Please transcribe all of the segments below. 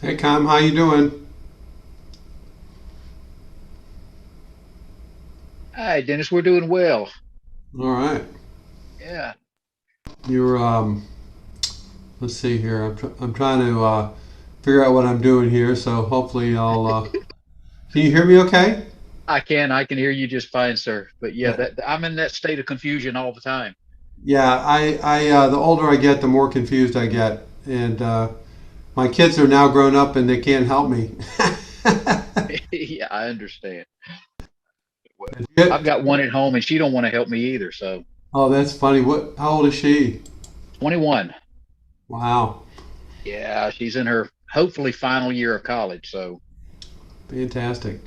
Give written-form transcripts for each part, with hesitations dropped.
Hey, Cam, how you doing? Hi, Dennis. We're doing well. All right. Yeah. You're let's see here. I'm trying to figure out what I'm doing here. So hopefully I'll. Can you hear me? Okay. I can hear you just fine, sir. But yeah, Good. that I'm in that state of confusion all the time. Yeah. The older I get, the more confused I get, and my kids are now grown up and they can't help me. Yeah, I understand. Well, I've Good. got one at home and she don't want to help me either. So Oh, that's funny. What? How old is she? 21. Wow. Yeah, she's in her hopefully final year of college. So Fantastic.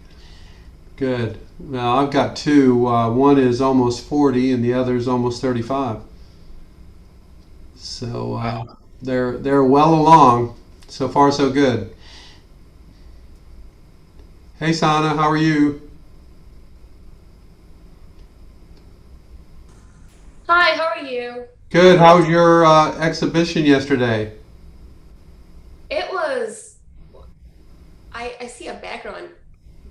Good. Well, I've got two. One is almost 40, and the other is almost 35. So wow. they're well along. So far, so good. Hey, Sana, how are you? Hi, how are you? Good. How was your exhibition yesterday? It was, I see a background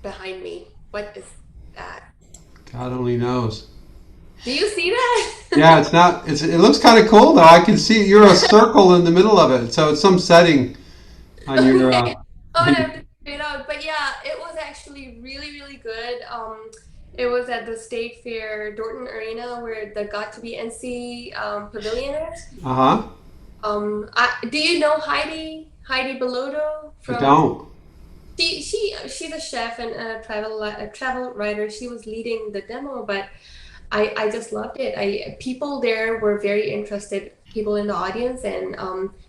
behind me. What is that? God only knows. Do you see that? Yeah, it's not. It looks kind of cool though. I can see you're a circle in the middle of it. So it's some setting on your. Okay. Oh, I have to figure it out. But yeah, it was actually really, really good. It was at the State Fair Dorton Arena where the Got to Be NC pavilion is. Uh huh. Do you know Heidi Bellotto I from? don't. She's a chef and a travel writer. She was leading the demo, but I just loved it. People there were very interested, people in the audience, and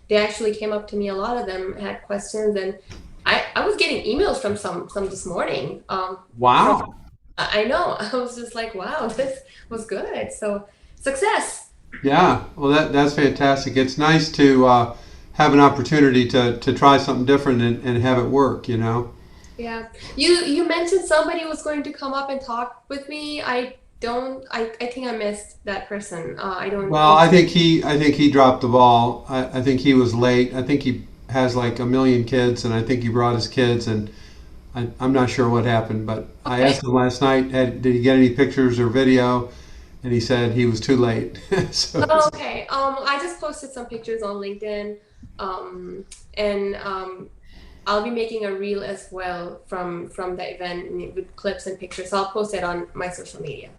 they actually came up to me. A lot of them had questions, and I was getting emails from some this morning. Wow. I know. I was just like, wow, this was good. So success. Yeah. Well, that's fantastic. It's nice to have an opportunity to try something different and have it work, you know? Yeah. You mentioned somebody was going to come up and talk with me. I think I missed that person. I don't Well, I think he dropped the ball. I think he was late. I think he has like a million kids, and I think he brought his kids, and I'm not sure what happened. But I Okay. asked him last night, did he get any pictures or video? And he said he was too late. So, Oh, okay. I just posted some pictures on LinkedIn. And I'll be making a reel as well from the event with clips and pictures. So I'll post it on my social media.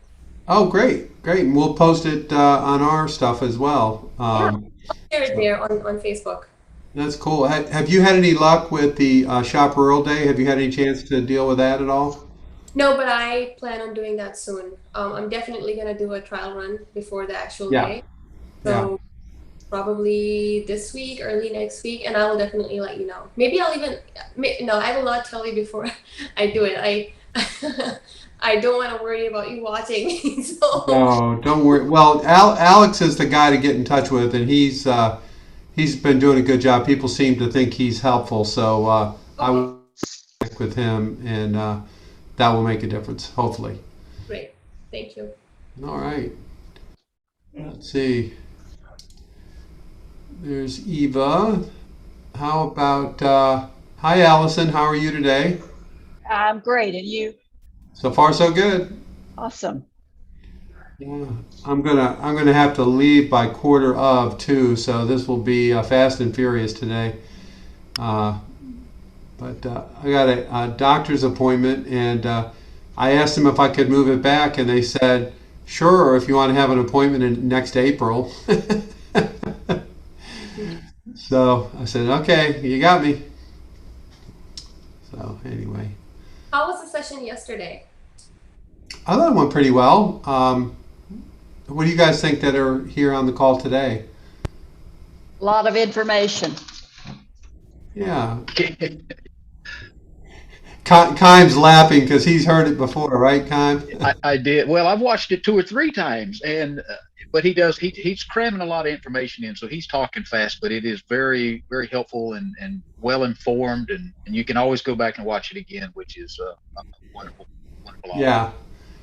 oh, great, great. And we'll post it on our stuff as well. Yeah, share it there on Facebook. That's cool. Have you had any luck with the Shop Rural Day? Have you had any chance to deal with that at all? No, but I plan on doing that soon. I'm definitely gonna do a trial run before the actual Yeah, day. yeah. So probably this week, early next week, and I will definitely let you know. Maybe I'll even no, I will not tell you before I do it. I I don't want to worry about you watching me. So No, don't worry. Well, Alex is the guy to get in touch with, and he's been doing a good job. People seem to think he's helpful, so I okay, will check with him, and that will make a difference, hopefully. great. Thank you. All right. Let's see. There's Eva. How about hi, Allison? How are you today? I'm great. And you? So far, so good. Awesome. Yeah. I'm gonna have to leave by quarter of two, so this will be fast and furious today. Uh, but I got a doctor's appointment, and I asked them if I could move it back, and they said, sure, or if you want to have an appointment in next April. So I said, okay, you got me. So anyway, How was the session yesterday? I thought it went pretty well. What do you guys think that are here on the call today? A lot of information. Yeah, Kime's laughing because he's heard it before, right, Kime? I did. Well, I've watched it 2 or 3 times, and but he's cramming a lot of information in, so he's talking fast, but it is very very helpful and well informed, and you can always go back and watch it again, which is a wonderful wonderful offer. Yeah.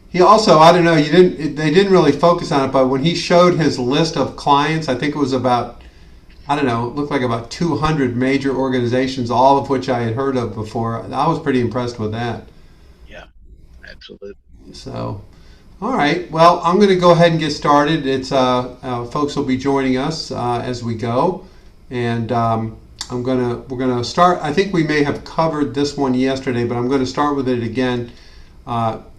He also, I don't know, they didn't really focus on it, but when he showed his list of clients, I think it was about, I don't know, it looked like about 200 major organizations, all of which I had heard of before. I was pretty impressed with that. Yeah, absolutely. So, all right. Well, I'm going to go ahead and get started. It's folks will be joining us as we go, and we're gonna start. I think we may have covered this one yesterday, but I'm going to start with it again,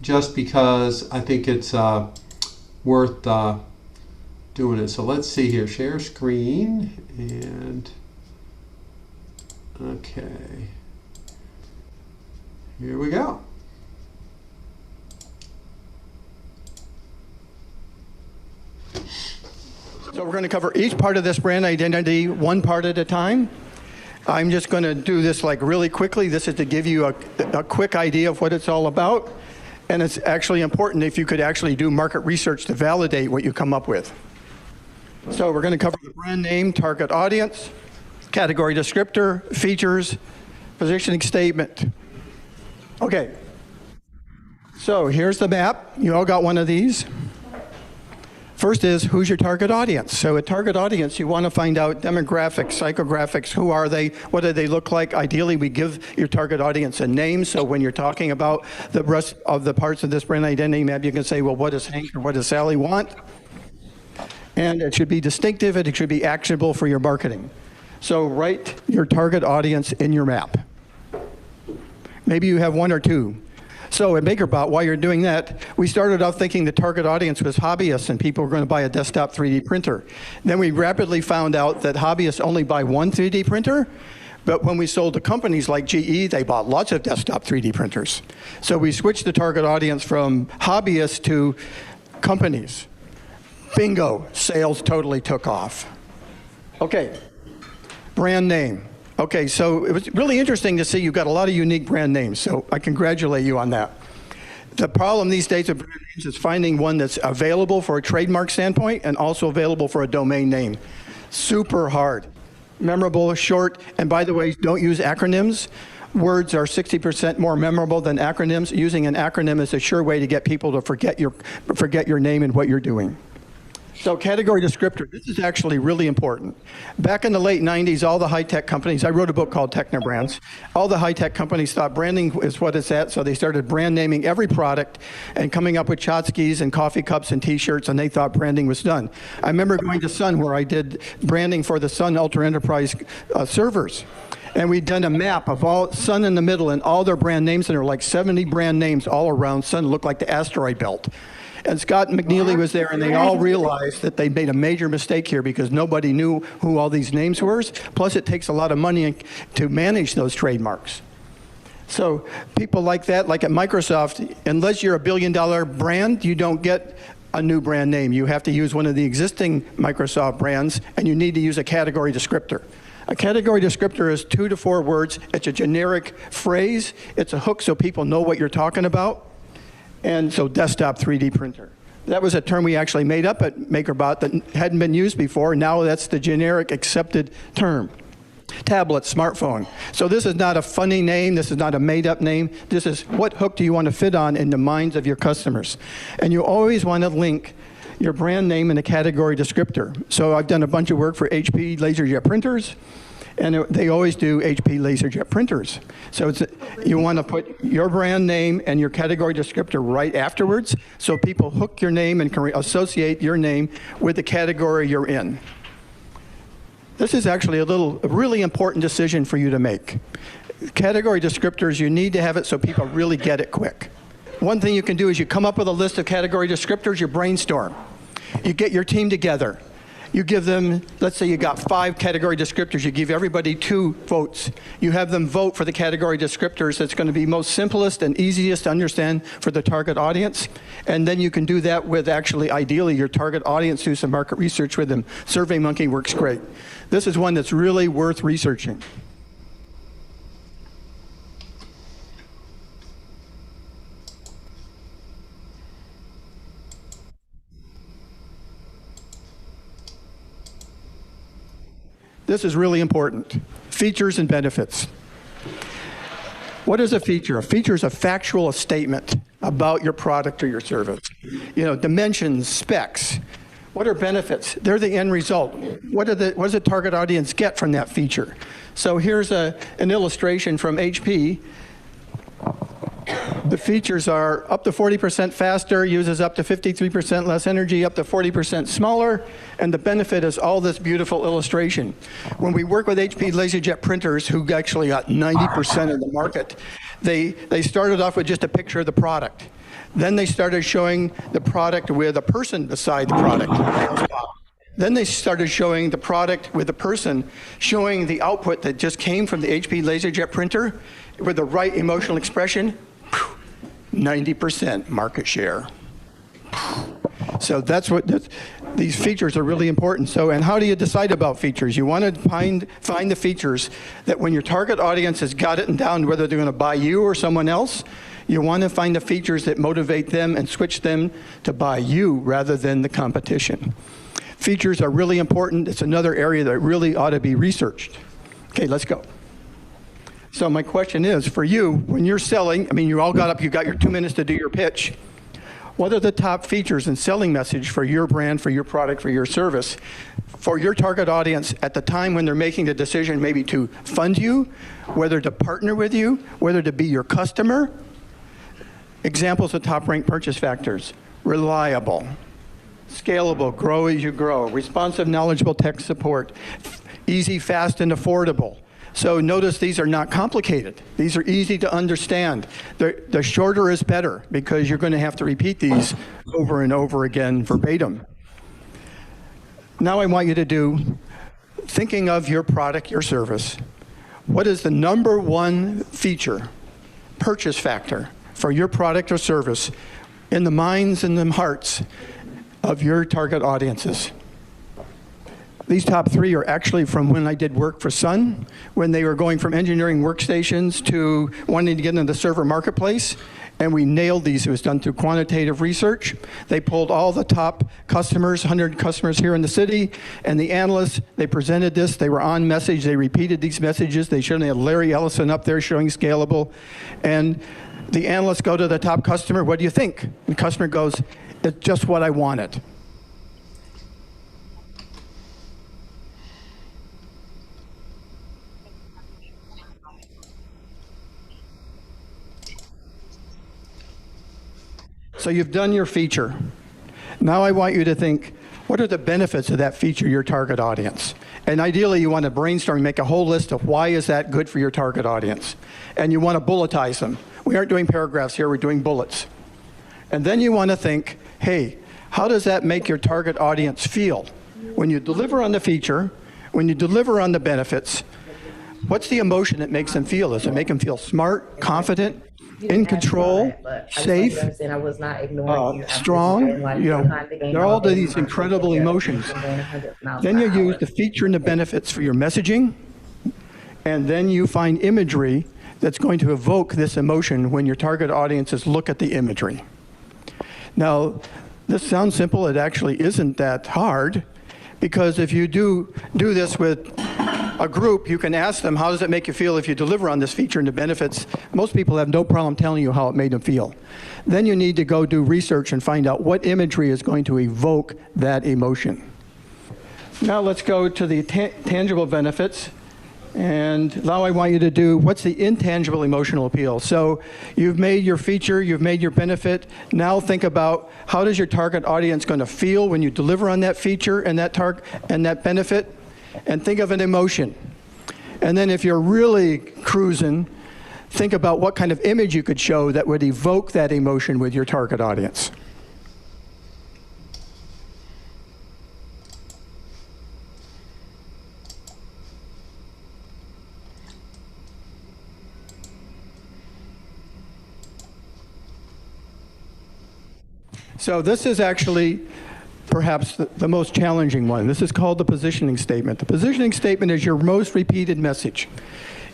just because I think it's worth doing it. So let's see here. Share screen and okay. Here we go. So we're going to cover each part of this brand identity one part at a time. I'm just going to do this like really quickly. This is to give you a quick idea of what it's all about. And it's actually important if you could actually do market research to validate what you come up with. So we're going to cover the brand name, target audience, category descriptor, features, positioning statement. Okay. So here's the map. You all got one of these. First is, who's your target audience? So a target audience, you want to find out demographics, psychographics, who are they, what do they look like? Ideally, we give your target audience a name, so when you're talking about the rest of the parts of this brand identity map, you can say, well, what does Hank or what does Sally want? And it should be distinctive and it should be actionable for your marketing. So write your target audience in your map. Maybe you have one or two. So at MakerBot, while you're doing that, we started off thinking the target audience was hobbyists and people were going to buy a desktop 3D printer. Then we rapidly found out that hobbyists only buy one 3D printer, But when we sold to companies like GE, they bought lots of desktop 3D printers. So we switched the target audience from hobbyists to companies. Bingo, sales totally took off. Okay, brand name. Okay, so it was really interesting to see you've got a lot of unique brand names, so I congratulate you on that. The problem these days with brand names is finding one that's available for a trademark standpoint and also available for a domain name. Super hard. Memorable, short, and by the way, don't use acronyms. Words are 60% more memorable than acronyms. Using an acronym is a sure way to get people to forget your name and what you're doing. So category descriptor, this is actually really important. Back in the late 90s, all the high-tech companies, I wrote a book called Technobrands, all the high-tech companies thought branding is what it's at, so they started brand naming every product and coming up with tchotchkes and coffee cups and t-shirts, and they thought branding was done. I remember going to Sun where I did branding for the Sun Ultra Enterprise servers. And we'd done a map of all Sun in the middle and all their brand names, and there were like 70 brand names all around Sun, looked like the asteroid belt. And Scott McNeely was there, and they all realized that they made a major mistake here because nobody knew who all these names were. Plus, it takes a lot of money to manage those trademarks. So people like that, like at Microsoft, unless you're a billion-dollar brand, you don't get a new brand name. You have to use one of the existing Microsoft brands, and you need to use a category descriptor. A category descriptor is 2 to 4 words. It's a generic phrase. It's a hook so people know what you're talking about. And so desktop 3D printer. That was a term we actually made up at MakerBot that hadn't been used before. Now that's the generic accepted term. Tablet, smartphone. So this is not a funny name. This is not a made-up name. This is what hook do you want to fit on in the minds of your customers. And you always want to link your brand name and a category descriptor. So I've done a bunch of work for HP LaserJet printers, and they always do HP LaserJet printers. So you want to put your brand name and your category descriptor right afterwards, so people hook your name and can associate your name with the category you're in. This is actually a really important decision for you to make. Category descriptors, you need to have it so people really get it quick. One thing you can do is you come up with a list of category descriptors, you brainstorm. You get your team together. You give them, let's say you got 5 category descriptors, you give everybody 2 votes. You have them vote for the category descriptors that's going to be most simplest and easiest to understand for the target audience. And then you can do that with actually, ideally, your target audience, do some market research with them. SurveyMonkey works great. This is one that's really worth researching. This is really important. Features and benefits. What is a feature? A feature is a factual statement about your product or your service. You know, dimensions, specs. What are benefits? They're the end result. What does the target audience get from that feature? So here's an illustration from HP. The features are up to 40% faster, uses up to 53% less energy, up to 40% smaller, and the benefit is all this beautiful illustration. When we work with HP LaserJet printers, who actually got 90% of the market, they started off with just a picture of the product. Then they started showing the product with a person beside the product. Then they started showing the product with the person, showing the output that just came from the HP LaserJet printer with the right emotional expression. 90% market share. So that's what these features are really important. So, and how do you decide about features? You want to find the features that when your target audience has got it and down whether they're going to buy you or someone else, you want to find the features that motivate them and switch them to buy you rather than the competition. Features are really important. It's another area that really ought to be researched. Okay, let's go. So my question is, for you, when you're selling, I mean, you all got up, you got your 2 minutes to do your pitch. What are the top features and selling message for your brand, for your product, for your service, for your target audience at the time when they're making the decision maybe to fund you, whether to partner with you, whether to be your customer? Examples of top-ranked purchase factors: reliable, scalable, grow as you grow, responsive, knowledgeable tech support, easy, fast, and affordable. So notice these are not complicated. These are easy to understand. The shorter is better because you're going to have to repeat these over and over again verbatim. Now I want you to do, thinking of your product, your service, what is the number one feature, purchase factor for your product or service in the minds and the hearts of your target audiences? These top three are actually from when I did work for Sun, when they were going from engineering workstations to wanting to get into the server marketplace, and we nailed these. It was done through quantitative research. They pulled all the top customers, 100 customers here in the city, and the analysts, they presented this. They were on message. They repeated these messages. They showed, they had Larry Ellison up there showing scalable. And the analysts go to the top customer, what do you think? And the customer goes, it's just what I wanted. So you've done your feature. Now I want you to think, what are the benefits of that feature, your target audience? And ideally, you want to brainstorm, make a whole list of why is that good for your target audience. And you want to bulletize them. We aren't doing paragraphs here, we're doing bullets. And then you want to think, hey, how does that make your target audience feel? When you deliver on the feature, when you deliver on the benefits, what's the emotion that makes them feel? Does it make them feel smart, confident, in control, safe, strong? You know, they're all these incredible emotions. Then you use the feature and the benefits for your messaging, and then you find imagery that's going to evoke this emotion when your target audiences look at the imagery. Now, this sounds simple. It actually isn't that hard, because if you do this with a group, you can ask them, how does it make you feel if you deliver on this feature and the benefits? Most people have no problem telling you how it made them feel. Then you need to go do research and find out what imagery is going to evoke that emotion. Now let's go to the tangible benefits. And now I want you to do, what's the intangible emotional appeal? So you've made your feature, you've made your benefit. Now think about, how does your target audience going to feel when you deliver on that feature and that benefit? And think of an emotion. And then if you're really cruising, think about what kind of image you could show that would evoke that emotion with your target audience. So this is actually perhaps the most challenging one. This is called the positioning statement. The positioning statement is your most repeated message.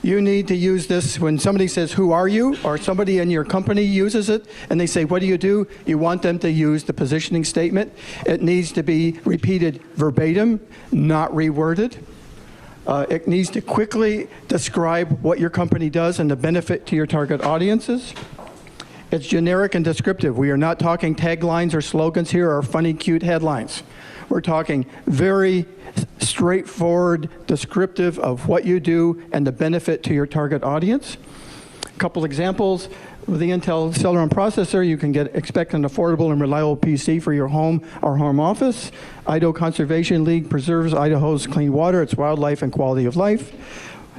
You need to use this when somebody says, who are you? Or somebody in your company uses it and they say, what do? You want them to use the positioning statement. It needs to be repeated verbatim, not reworded. It needs to quickly describe what your company does and the benefit to your target audiences. It's generic and descriptive. We are not talking taglines or slogans here or funny, cute headlines. We're talking very straightforward, descriptive of what you do and the benefit to your target audience. A couple examples. With the Intel Celeron processor, you can expect an affordable and reliable PC for your home or home office. Idaho Conservation League preserves Idaho's clean water, its wildlife, and quality of life.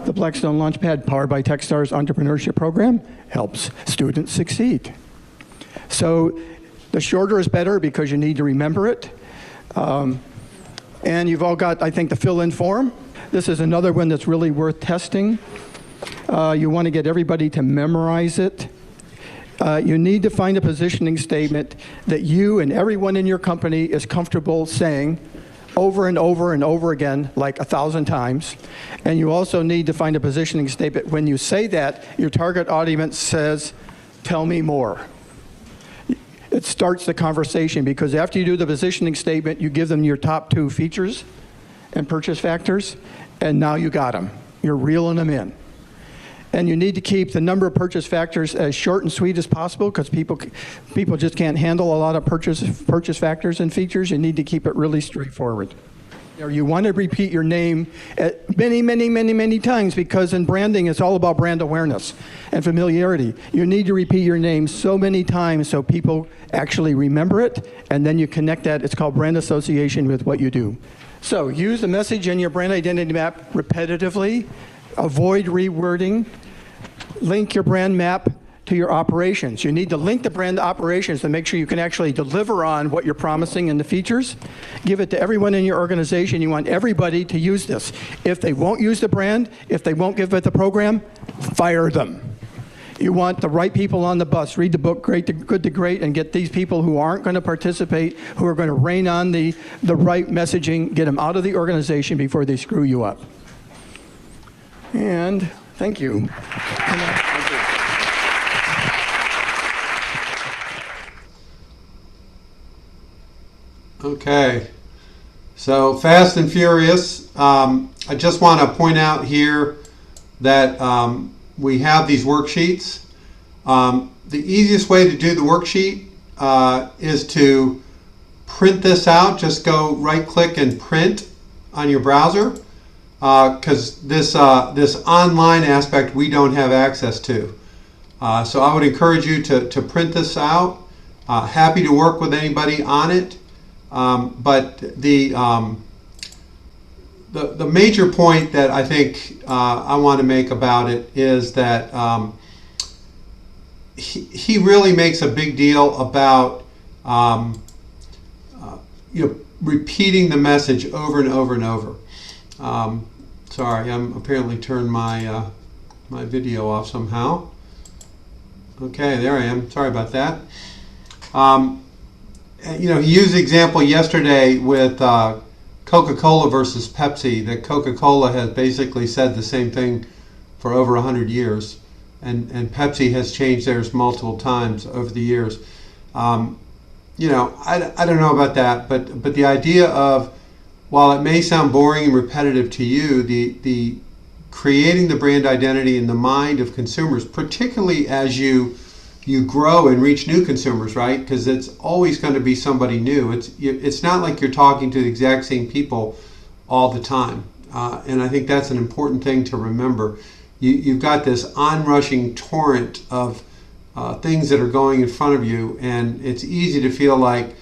The Blackstone Launchpad, powered by Techstars entrepreneurship program, helps students succeed. So the shorter is better because you need to remember it. And you've all got, I think, the fill-in form. This is another one that's really worth testing. You want to get everybody to memorize it. You need to find a positioning statement that you and everyone in your company is comfortable saying over and over and over again, like 1,000 times. And you also need to find a positioning statement. When you say that, your target audience says, tell me more. It starts the conversation, because after you do the positioning statement, you give them your top 2 features and purchase factors, and now you got them. You're reeling them in. And you need to keep the number of purchase factors as short and sweet as possible, because people just can't handle a lot of purchase factors and features. You need to keep it really straightforward. You want to repeat your name many times, because in branding, it's all about brand awareness and familiarity. You need to repeat your name so many times so people actually remember it, and then you connect that. It's called brand association with what you do. So use the message in your brand identity map repetitively. Avoid rewording. Link your brand map to your operations. You need to link the brand to operations to make sure you can actually deliver on what you're promising in the features. Give it to everyone in your organization. You want everybody to use this. If they won't use the brand, if they won't give it the program, fire them. You want the right people on the bus. Read the book Good to Great and get these people who aren't going to participate, who are going to rein on the right messaging, get them out of the organization before they screw you up. And thank you. Okay, so Fast and Furious. I just want to point out here that we have these worksheets. The easiest way to do the worksheet is to print this out. Just go right click and print on your browser, because this online aspect we don't have access to. So I would encourage you to print this out. Happy to work with anybody on it. But the major point that I think I want to make about it is that he really makes a big deal about repeating the message over and over and over. Sorry, I'm apparently turned my my video off somehow. Okay, there I am. Sorry about that. He used the example yesterday with Coca-Cola versus Pepsi, that Coca-Cola has basically said the same thing for over 100 years, and Pepsi has changed theirs multiple times over the years. I don't know about that, but the idea of, while it may sound boring and repetitive to you, the creating the brand identity in the mind of consumers, particularly as you grow and reach new consumers, right? Because it's always going to be somebody new. It's not like you're talking to the exact same people all the time. And I think that's an important thing to remember. You've got this onrushing torrent of things that are going in front of you, and it's easy to feel like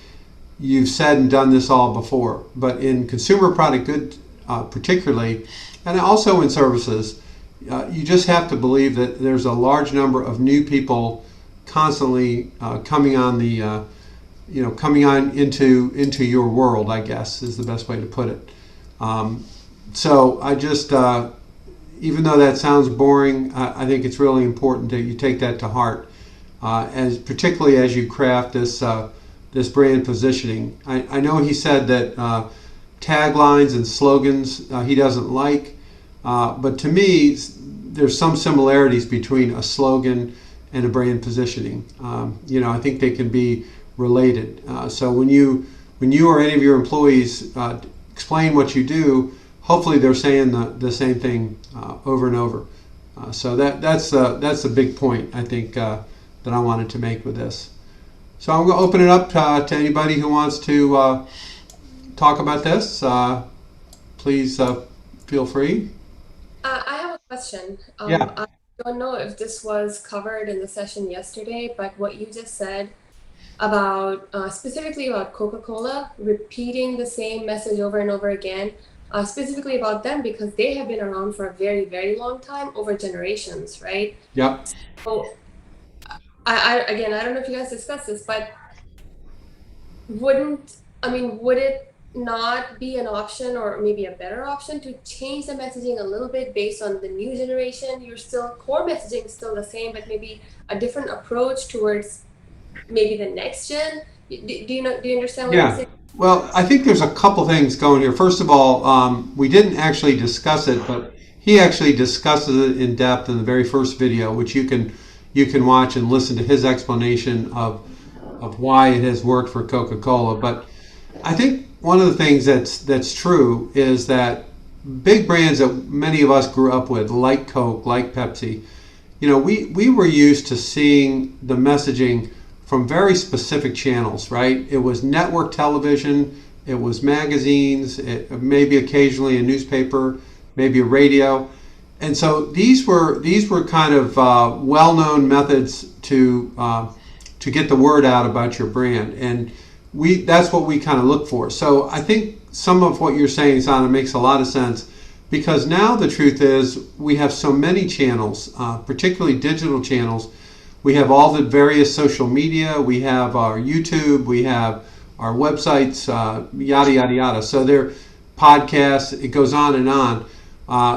you've said and done this all before. But in consumer product goods particularly, and also in services, you just have to believe that there's a large number of new people constantly coming on into your world, I guess is the best way to put it. So I just, even though that sounds boring, I think it's really important that you take that to heart, particularly as you craft this brand positioning. I know he said that taglines and slogans he doesn't like, but to me, there's some similarities between a slogan and a brand positioning. I think they can be related. So when you or any of your employees explain what you do, hopefully they're saying the same thing over and over. So that's a big point, I think, that I wanted to make with this. So I'm going to open it up to anybody who wants to talk about this. Please feel free. I have a question. Yeah. I don't know if this was covered in the session yesterday, but what you just said about specifically about Coca-Cola repeating the same message over and over again, specifically about them because they have been around for a very, very long time, over generations, right? Yep. So I don't know if you guys discussed this, but would it not be an option, or maybe a better option, to change the messaging a little bit based on the new generation? Core messaging is still the same, but maybe a different approach towards maybe the next gen. Do you understand what I'm saying? Well, I think there's a couple things going here. First of all, we didn't actually discuss it, but he actually discusses it in depth in the very first video, which you can watch and listen to his explanation of why it has worked for Coca-Cola. But I think one of the things that's true is that big brands that many of us grew up with, like Coke, like Pepsi, we were used to seeing the messaging from very specific channels, right? It was network television, it was magazines, maybe occasionally a newspaper, maybe a radio. And so these were kind of well-known methods to get the word out about your brand. And that's what we kind of look for. So I think some of what you're saying, Sana, makes a lot of sense, because now the truth is we have so many channels, particularly digital channels, We have all the various social media. We have our YouTube. We have our websites, yada, yada, yada. So they're podcasts. It goes on and on.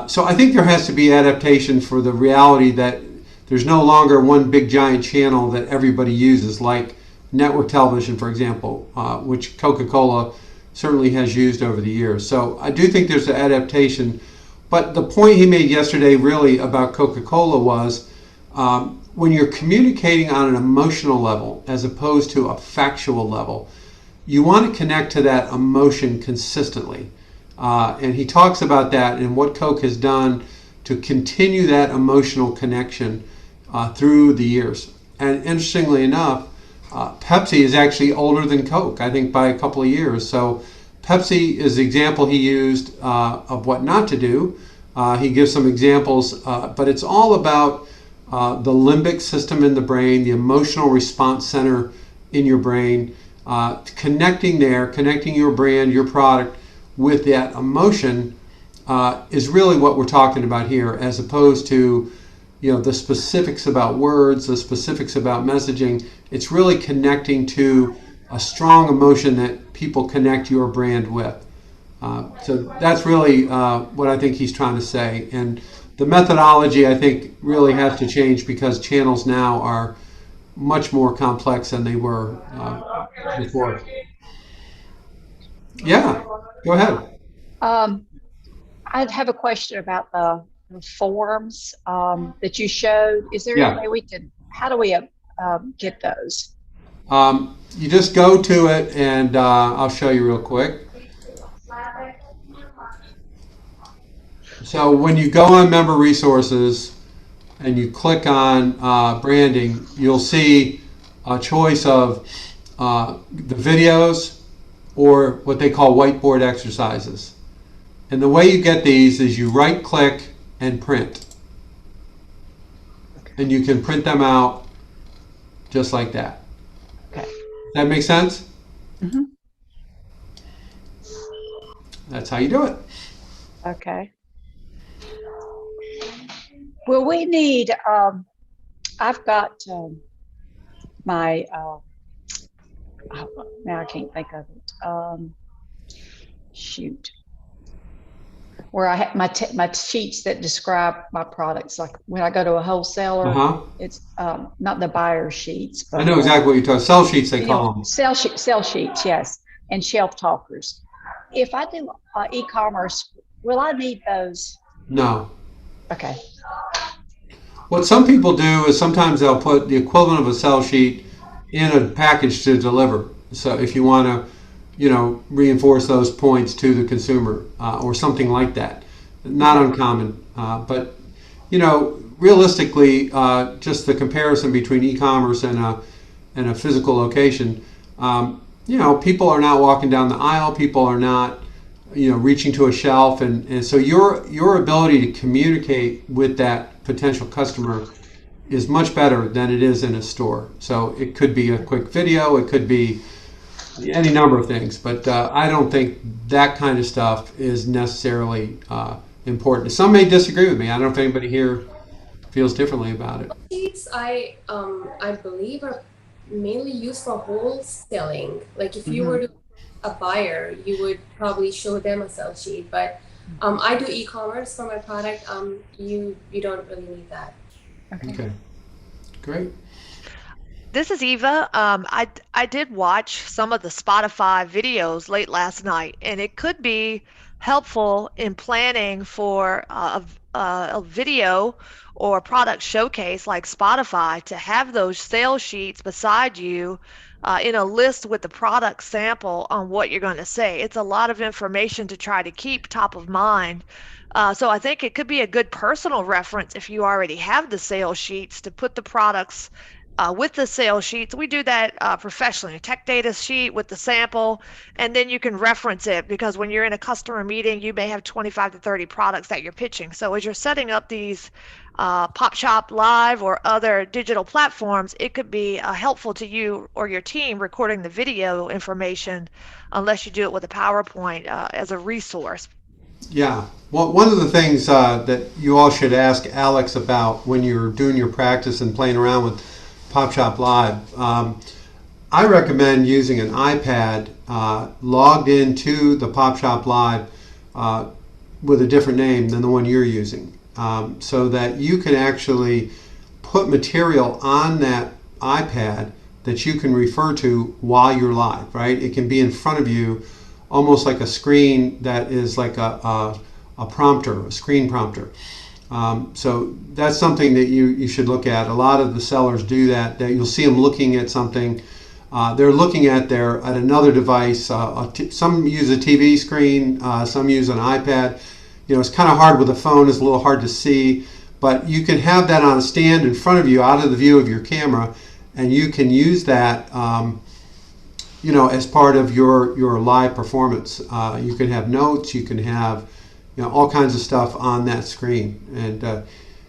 So I think there has to be adaptation for the reality that there's no longer one big giant channel that everybody uses, like network television, for example, which Coca-Cola certainly has used over the years. So I do think there's an adaptation. But the point he made yesterday really about Coca-Cola was when you're communicating on an emotional level as opposed to a factual level, you want to connect to that emotion consistently. And he talks about that and what Coke has done to continue that emotional connection through the years. And interestingly enough, Pepsi is actually older than Coke, I think by a couple of years. So Pepsi is the example he used of what not to do. He gives some examples, but it's all about the limbic system in the brain, the emotional response center in your brain, connecting your brand, your product with that emotion is really what we're talking about here, as opposed to the specifics about words, the specifics about messaging. It's really connecting to a strong emotion that people connect your brand with. So that's really what I think he's trying to say. And the methodology, I think, really has to change because channels now are much more complex than they were before. Yeah, go ahead. I'd have a question about the forms that you showed. Is there Yeah. any way how do we get those? You just go to it, and I'll show you real quick. So when you go on Member Resources and you click on branding, you'll see a choice of the videos or what they call whiteboard exercises. And the way you get these is you right-click and print. And you can print them out just like that. Okay. Does that make sense? Mm-hmm. That's how you do it. Okay. Well, we need, I've got my, now I can't think of it. Shoot. Where I have my sheets that describe my products. Like when I go to a wholesaler, it's not the buyer sheets. But I know exactly what you're talking. Sell sheets, they call them. Sell sheets, yes, and shelf talkers. If I do e-commerce, will I need those? No. Okay. What some people do is sometimes they'll put the equivalent of a sell sheet in a package to deliver. So if you want to, reinforce those points to the consumer or something like that. Not uncommon, but realistically, just the comparison between e-commerce and a physical location. People are not walking down the aisle. People are not, reaching to a shelf, and so your ability to communicate with that potential customer is much better than it is in a store. So it could be a quick video. It could be any number of things, but I don't think that kind of stuff is necessarily important. Some may disagree with me. I don't know if anybody here feels differently about it. Sheets, I believe, are mainly used for wholesaling. Like if you were to a buyer, you would probably show them a sell sheet. But I do e-commerce for my product. You don't really need that. Okay. Great. This is Eva. I did watch some of the Spotify videos late last night, and it could be helpful in planning for a video or a product showcase like Spotify to have those sales sheets beside you in a list with the product sample on what you're going to say. It's a lot of information to try to keep top of mind. So I think it could be a good personal reference if you already have the sales sheets to put the products with the sales sheets. We do that professionally, a tech data sheet with the sample, and then you can reference it because when you're in a customer meeting, you may have 25 to 30 products that you're pitching. So as you're setting up these Pop Shop Live or other digital platforms, it could be helpful to you or your team recording the video information unless you do it with a PowerPoint as a resource. Yeah. Well, one of the things that you all should ask Alex about when you're doing your practice and playing around with Pop Shop Live. I recommend using an iPad logged into the Pop Shop Live with a different name than the one you're using, so that you can actually put material on that iPad that you can refer to while you're live, right? It can be in front of you, almost like a screen that is like a prompter, a screen prompter. So that's something that you should look at. A lot of the sellers do that you'll see them looking at something. They're looking at another device. Some use a TV screen, some use an iPad. It's kind of hard with a phone. It's a little hard to see, but you can have that on a stand in front of you, out of the view of your camera, and you can use that, as part of your live performance. You can have notes. You can have, all kinds of stuff on that screen, and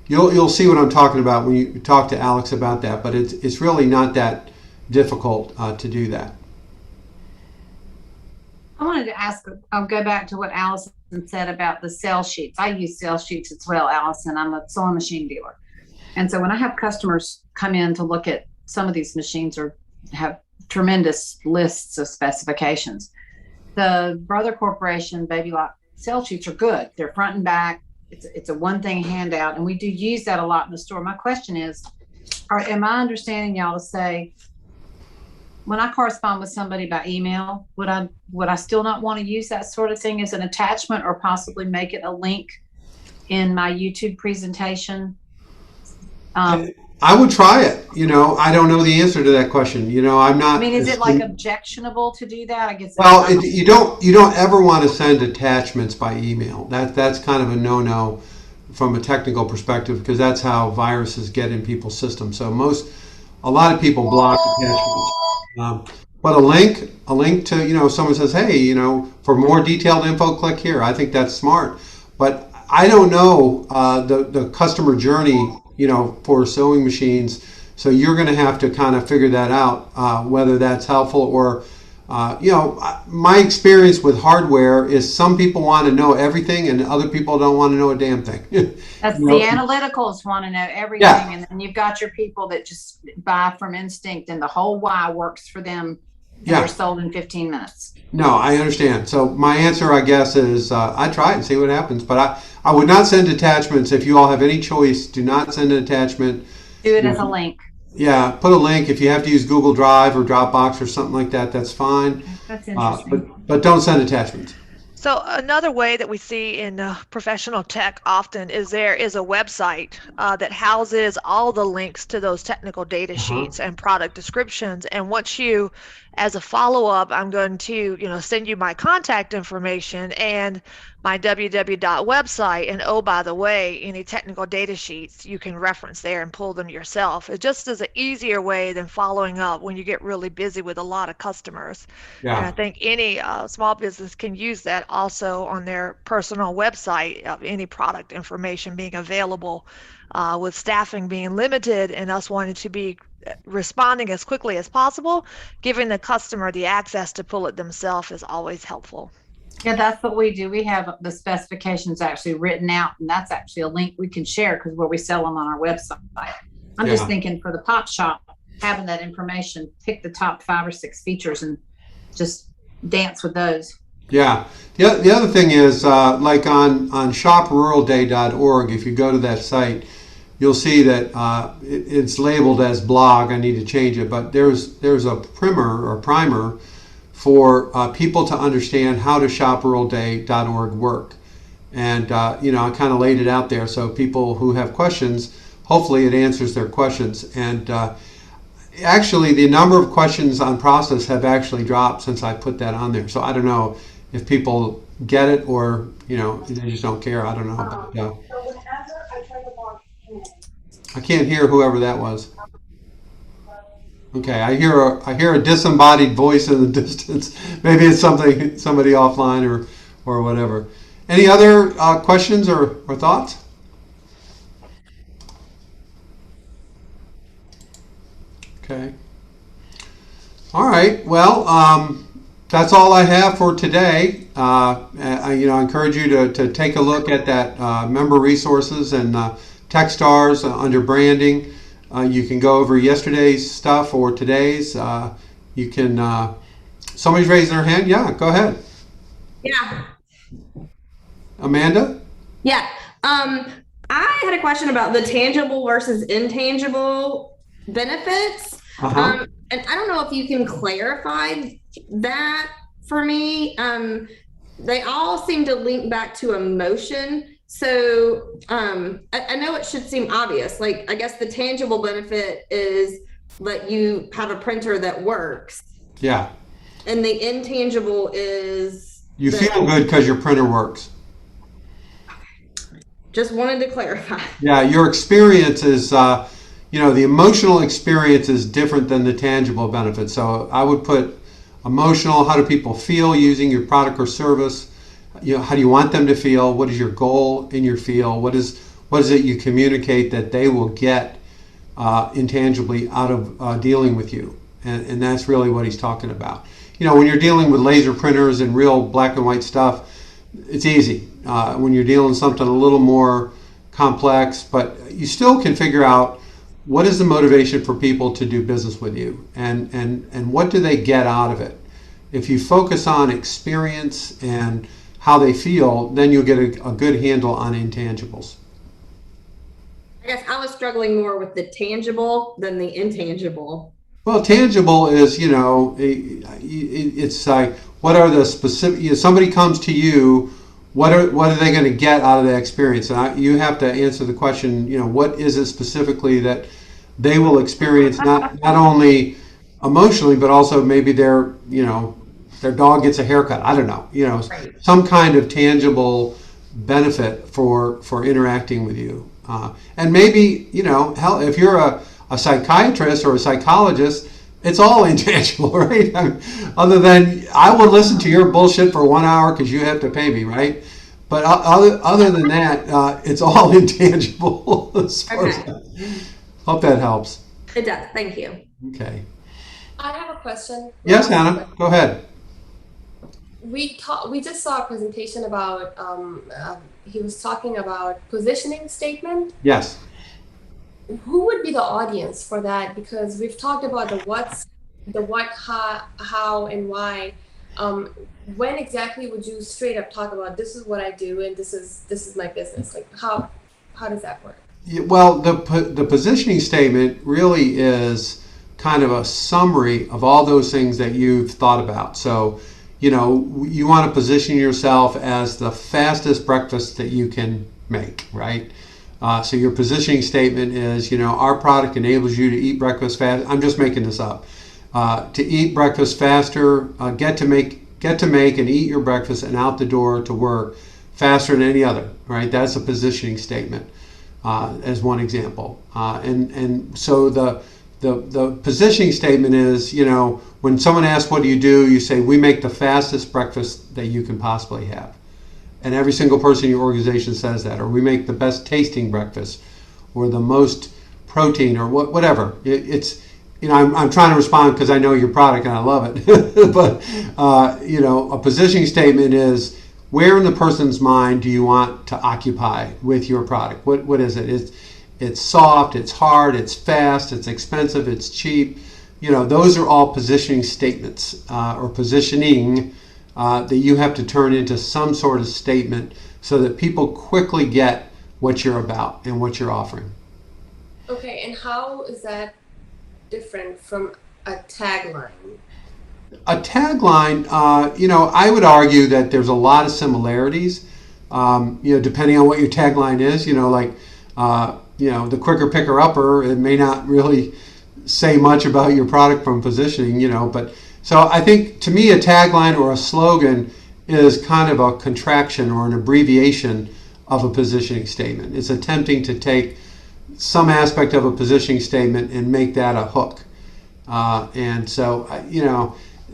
you'll see what I'm talking about when you talk to Alex about that. But it's really not that difficult to do that. I wanted to ask, I'll go back to what Allison said about the sell sheets. I use sell sheets as well, Allison. I'm a sewing machine dealer. And so when I have customers come in to look at some of these machines or have tremendous lists of specifications, the Brother Corporation Baby Lock sell sheets are good. They're front and back. It's a one thing handout, and we do use that a lot in the store. My question is, am I understanding y'all to say, when I correspond with somebody by email, would I still not want to use that sort of thing as an attachment, or possibly make it a link in my YouTube presentation? I would try it. I don't know the answer to that question. I'm not. I mean, is it like objectionable to do that? I guess. Well, you don't ever want to send attachments by email. That's kind of a no-no from a technical perspective, because that's how viruses get in people's systems. So a lot of people block attachments. But a link to, someone says, hey, for more detailed info, click here. I think that's smart. But I don't know the customer journey, for sewing machines. So you're going to have to kind of figure that out, whether that's helpful or, my experience with hardware is some people want to know everything and other people don't want to know a damn thing. That's the analyticals want to know everything. Yeah. And then you've got your people that just buy from instinct and the whole why works for them. And they're sold in 15 minutes. No, I understand. So my answer, I guess, is I try it and see what happens. But I would not send attachments. If you all have any choice, do not send an attachment. Do it as a link. Yeah, put a link. If you have to use Google Drive or Dropbox or something like that, that's fine. That's interesting. But don't send attachments. So another way that we see in professional tech often is there is a website that houses all the links to those technical data sheets and product descriptions. And once you, as a follow-up, I'm going to send you my contact information and my www.website. And oh, by the way, any technical data sheets you can reference there and pull them yourself. It just is an easier way than following up when you get really busy with a lot of customers. Yeah. And I think any small business can use that also on their personal website, of any product information being available, with staffing being limited and us wanting to be responding as quickly as possible. Giving the customer the access to pull it themselves is always helpful. Yeah, that's what we do. We have the specifications actually written out, and that's actually a link we can share because where we sell them on our website. I'm just thinking for the pop shop, having that information, pick the top 5 or 6 features and just dance with those. Yeah. The other thing is, like on shopruralday.org, if you go to that site, you'll see that it's labeled as blog. I need to change it, but there's a primer for people to understand how to shopruralday.org work. And, I kind of laid it out there so people who have questions, hopefully it answers their questions. And actually, the number of questions on process have actually dropped since I put that on there. So I don't know if people get it or, they just don't care. I don't know. But, I can't hear whoever that was. Okay, I hear a disembodied voice in the distance. Maybe it's somebody offline or whatever. Any other questions or thoughts? Okay. All right. Well, that's all I have for today. I encourage you to take a look at that member resources and Techstars under branding. You can go over yesterday's stuff or today's. You can, somebody's raising their hand. Yeah, go ahead. Yeah. Amanda? Yeah. I had a question about the tangible versus intangible benefits. And I don't know if you can clarify that for me. They all seem to link back to emotion. So I know it should seem obvious. Like, I guess the tangible benefit is that you have a printer that works. Yeah. And the intangible is you feel good because your printer works. Just wanted to clarify. Yeah, your experience is, the emotional experience is different than the tangible benefit. So I would put emotional, how do people feel using your product or service? How do you want them to feel? What is your goal in your feel? What is it you communicate that they will get intangibly out of dealing with you? And that's really what he's talking about. When you're dealing with laser printers and real black and white stuff, it's easy. When you're dealing with something a little more complex, but you still can figure out what is the motivation for people to do business with you, and what do they get out of it. If you focus on experience and how they feel, then you'll get a good handle on intangibles. I guess I was struggling more with the tangible than the intangible. Well, tangible is, it's like, what are the specific, somebody comes to you, what are they going to get out of that experience? And you have to answer the question, what is it specifically that they will experience, not only emotionally, but also maybe their dog gets a haircut. I don't know, Right. Some kind of tangible benefit for interacting with you. And maybe, hell, if you're a psychiatrist or a psychologist, it's all intangible, right? Other than, I will listen to your bullshit for 1 hour because you have to pay me, right? But other than that, it's all intangible. Hope that helps. It does. Thank you. Okay. I have a question. Yes, Hannah, go ahead. We just saw a presentation about, he was talking about positioning statement. Yes. Who would be the audience for that? Because we've talked about the what, how, and why. When exactly would you straight up talk about this is what I do and this is my business? Like, how does that work? Well, the positioning statement really is kind of a summary of all those things that you've thought about. So, you want to position yourself as the fastest breakfast that you can make, right? So your positioning statement is, our product enables you to eat breakfast fast. I'm just making this up. To eat breakfast faster, get to make and eat your breakfast and out the door to work faster than any other, right? That's a positioning statement, as one example. And so the positioning statement is, when someone asks what do, you say, we make the fastest breakfast that you can possibly have. And every single person in your organization says that, or we make the best tasting breakfast, or the most protein, or whatever. It's, I'm trying to respond because I know your product and I love it. But, a positioning statement is, where in the person's mind do you want to occupy with your product? What is it? It's soft, it's hard, it's fast, it's expensive, it's cheap. Those are all positioning statements, or positioning, that you have to turn into some sort of statement so that people quickly get what you're about and what you're offering. Okay, and how is that different from a tagline? A tagline, I would argue that there's a lot of similarities, depending on what your tagline is. The quicker picker upper, it may not really say much about your product from positioning, but so I think, to me, a tagline or a slogan is kind of a contraction or an abbreviation of a positioning statement. It's attempting to take some aspect of a positioning statement and make that a hook. And so,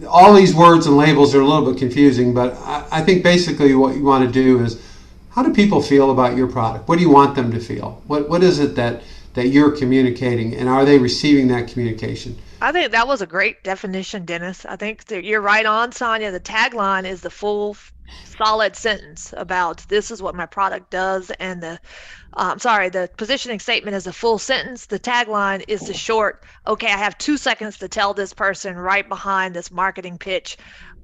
all these words and labels are a little bit confusing, but I think basically what you want to do is, how do people feel about your product? What do you want them to feel? What is it that you're communicating, and are they receiving that communication? I think that was a great definition, Dennis. I think that you're right on, Sonia. The tagline is the full solid sentence about this is what my product does, and the positioning statement is a full sentence. The tagline is the short, okay, I have 2 seconds to tell this person right behind this marketing pitch,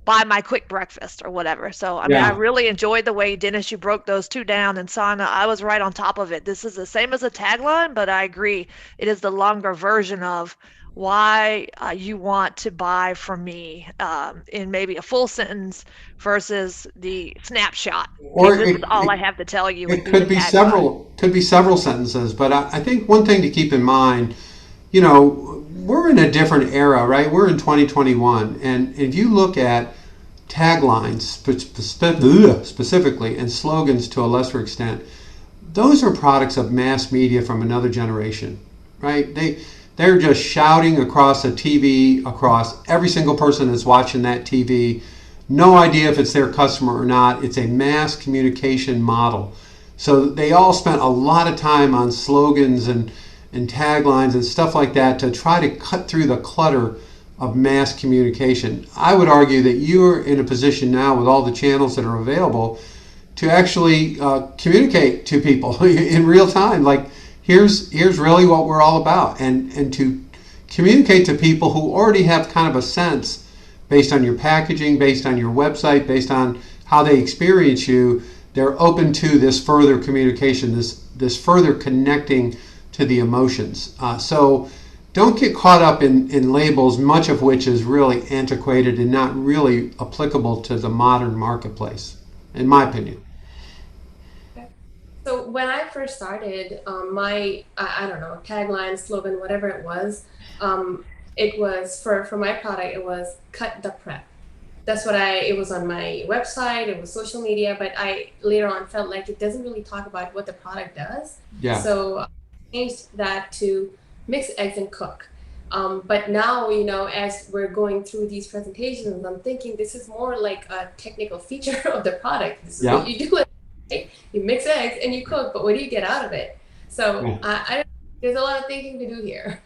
buy my quick breakfast or whatever. So, I mean, I really enjoyed the way, Dennis, you broke those two down, and Sana, I was right on top of it. This is the same as a tagline, but I agree. It is the longer version of why you want to buy from me in maybe a full sentence versus the snapshot. Or this is all I have to tell you. It could be several sentences, but I think one thing to keep in mind, we're in a different era, right? We're in 2021, and if you look at taglines specifically and slogans to a lesser extent, those are products of mass media from another generation, right? They're just shouting across a TV, across every single person that's watching that TV. No idea if it's their customer or not. It's a mass communication model. So they all spent a lot of time on slogans and taglines and stuff like that to try to cut through the clutter of mass communication. I would argue that you're in a position now with all the channels that are available to actually communicate to people in real time. Like, here's really what we're all about, and to communicate to people who already have kind of a sense based on your packaging, based on your website, based on how they experience you. They're open to this further communication, this further connecting to the emotions. So don't get caught up in labels, much of which is really antiquated and not really applicable to the modern marketplace, in my opinion. So when I first started, my, I don't know, tagline, slogan, whatever it was for my product, it was cut the prep. That's what it was on my website, it was social media, but I later on felt like it doesn't really talk about what the product does. Yeah. So I changed that to mix eggs and cook. But now, as we're going through these presentations, I'm thinking this is more like a technical feature of the product. This is what you do. Right? You mix eggs and you cook, but what do you get out of it? So there's a lot of thinking to do here.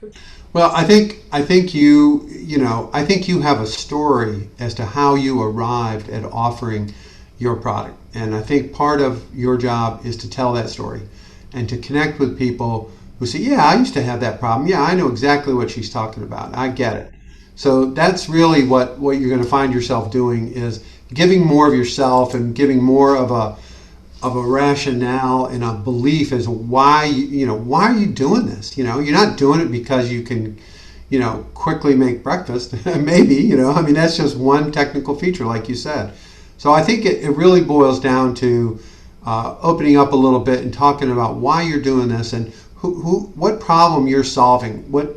Well, I think you have a story as to how you arrived at offering your product, and I think part of your job is to tell that story and to connect with people who say, yeah, I used to have that problem. Yeah, I know exactly what she's talking about. I get it. So that's really what you're going to find yourself doing, is giving more of yourself and giving more of a rationale and a belief as why are you doing this? You're not doing it because you can, quickly make breakfast. Maybe, that's just one technical feature, like you said. So I think it really boils down to opening up a little bit and talking about why you're doing this and what problem you're solving, what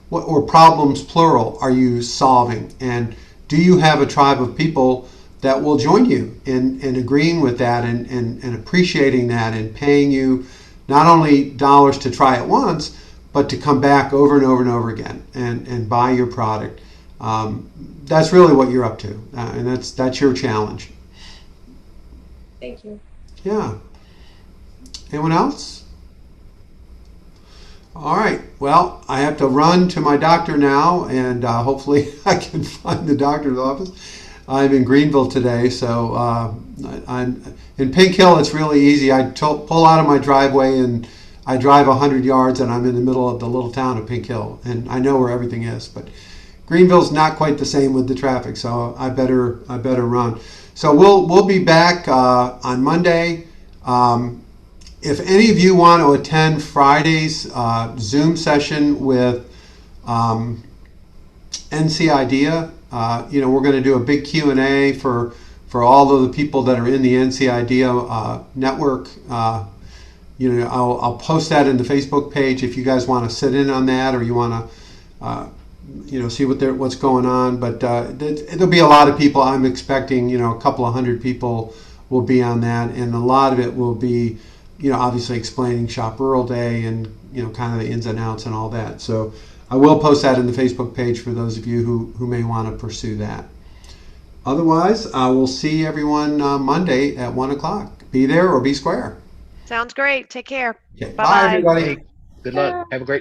or problems plural are you solving, and do you have a tribe of people that will join you in agreeing with that and appreciating that and paying you not only dollars to try it once, but to come back over and over and over again and buy your product. That's really what you're up to, and that's your challenge. Thank you. Yeah. Anyone else? All right. Well, I have to run to my doctor now, and hopefully I can find the doctor's office. I'm in Greenville today, so I'm in Pink Hill. It's really easy. I pull out of my driveway and I drive 100 yards, and I'm in the middle of the little town of Pink Hill, and I know where everything is. But Greenville's not quite the same with the traffic, so I better run. So we'll be back on Monday. If any of you want to attend Friday's Zoom session with NC Idea, we're going to do a big Q&A for all of the people that are in the NC Idea network. I'll post that in the Facebook page if you guys want to sit in on that, or you want to see what's going on. But there'll be a lot of people. I'm expecting a couple of hundred people will be on that, and a lot of it will be obviously explaining Shop Rural Day and kind of the ins and outs and all that. So I will post that in the Facebook page for those of you who may want to pursue that. Otherwise, I will see everyone Monday at 1 o'clock. Be there or be square. Sounds great. Take care. Okay. Bye, everybody. Good luck. Have a great